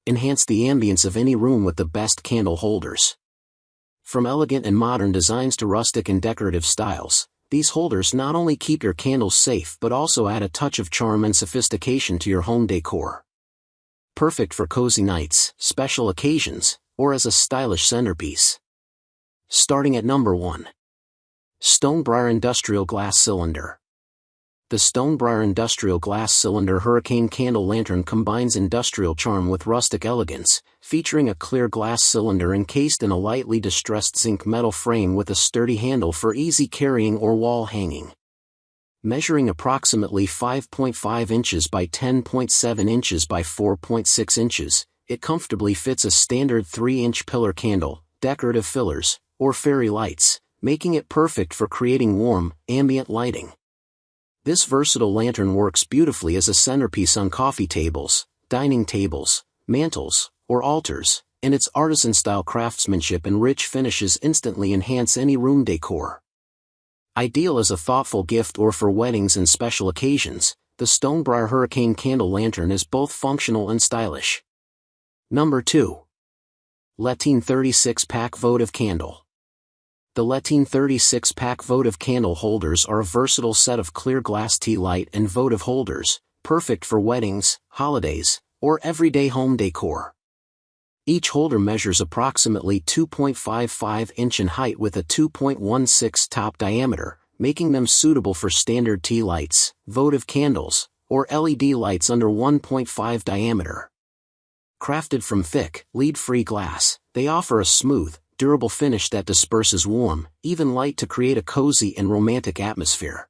enhance the ambience of any room with the best candle holders. From elegant and modern designs to rustic and decorative styles, these holders not only keep your candles safe but also add a touch of charm and sophistication to your home decor. Perfect for cozy nights, special occasions, or as a stylish centerpiece. Starting at number 1. Stonebriar Industrial Glass Cylinder. The Stonebriar Industrial Glass Cylinder Hurricane Candle Lantern combines industrial charm with rustic elegance, featuring a clear glass cylinder encased in a lightly distressed zinc metal frame with a sturdy handle for easy carrying or wall hanging. Measuring approximately 5.5 inches by 10.7 inches by 4.6 inches, it comfortably fits a standard 3-inch pillar candle, decorative fillers, or fairy lights, making it perfect for creating warm, ambient lighting. This versatile lantern works beautifully as a centerpiece on coffee tables, dining tables, mantels, or altars, and its artisan-style craftsmanship and rich finishes instantly enhance any room decor. Ideal as a thoughtful gift or for weddings and special occasions, the Stonebriar Hurricane Candle Lantern is both functional and stylish. Number 2. Letine 36-Pack Votive Candle. The Letine 36-pack Votive candle holders are a versatile set of clear glass tea light and votive holders, perfect for weddings, holidays, or everyday home decor. Each holder measures approximately 2.55 inch in height with a 2.16 top diameter, making them suitable for standard tea lights, votive candles, or LED lights under 1.5 diameter. Crafted from thick, lead-free glass, they offer a smooth, durable finish that disperses warm, even light to create a cozy and romantic atmosphere.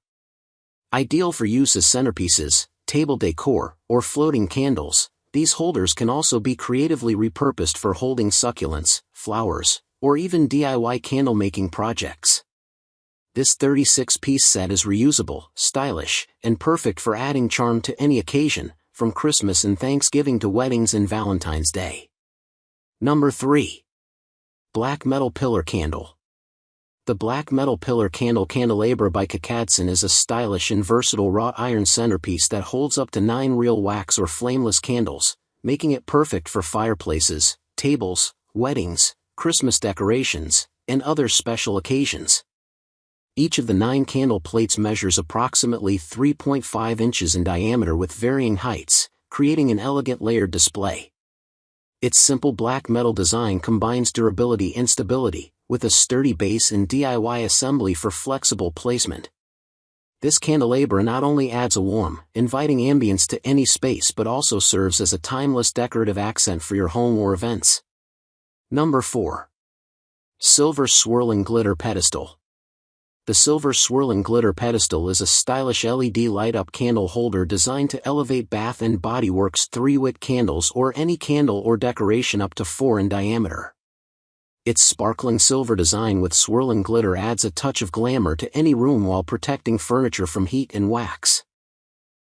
Ideal for use as centerpieces, table decor, or floating candles, these holders can also be creatively repurposed for holding succulents, flowers, or even DIY candle-making projects. This 36-piece set is reusable, stylish, and perfect for adding charm to any occasion, from Christmas and Thanksgiving to weddings and Valentine's Day. Number 3. Black Metal Pillar Candle. The Black Metal Pillar Candle Candelabra by Kikadson is a stylish and versatile wrought iron centerpiece that holds up to 9 real wax or flameless candles, making it perfect for fireplaces, tables, weddings, Christmas decorations, and other special occasions. Each of the 9 candle plates measures approximately 3.5 inches in diameter with varying heights, creating an elegant layered display. Its simple black metal design combines durability and stability, with a sturdy base and DIY assembly for flexible placement. This candelabra not only adds a warm, inviting ambience to any space but also serves as a timeless decorative accent for your home or events. Number 4. Silver Swirling Glitter Pedestal. The Silver Swirling Glitter Pedestal is a stylish LED light-up candle holder designed to elevate Bath & Body Works 3-wick candles or any candle or decoration up to 4 in diameter. Its sparkling silver design with swirling glitter adds a touch of glamour to any room while protecting furniture from heat and wax.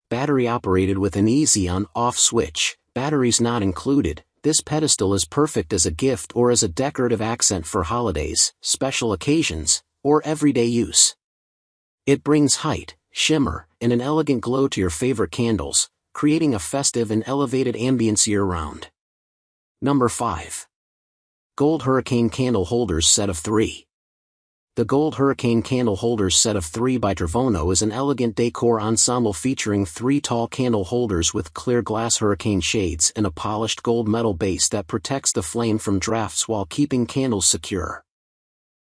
Battery operated with an easy on-off switch, batteries not included, this pedestal is perfect as a gift or as a decorative accent for holidays, special occasions, or everyday use. It brings height, shimmer, and an elegant glow to your favorite candles, creating a festive and elevated ambience year-round. Number 5. Gold Hurricane Candle Holders Set of 3. The Gold Hurricane Candle Holders Set of 3 by Travono is an elegant decor ensemble featuring 3 tall candle holders with clear glass hurricane shades and a polished gold metal base that protects the flame from drafts while keeping candles secure.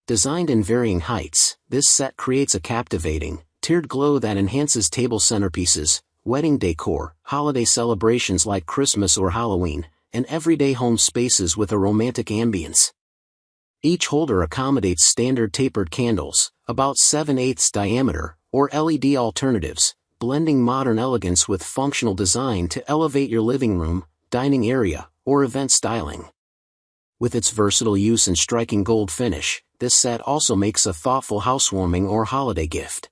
Designed in varying heights, this set creates a captivating, tiered glow that enhances table centerpieces, wedding decor, holiday celebrations like Christmas or Halloween, and everyday home spaces with a romantic ambience. Each holder accommodates standard tapered candles, about 7/8 diameter, or LED alternatives, blending modern elegance with functional design to elevate your living room, dining area, or event styling. With its versatile use and striking gold finish, this set also makes a thoughtful housewarming or holiday gift.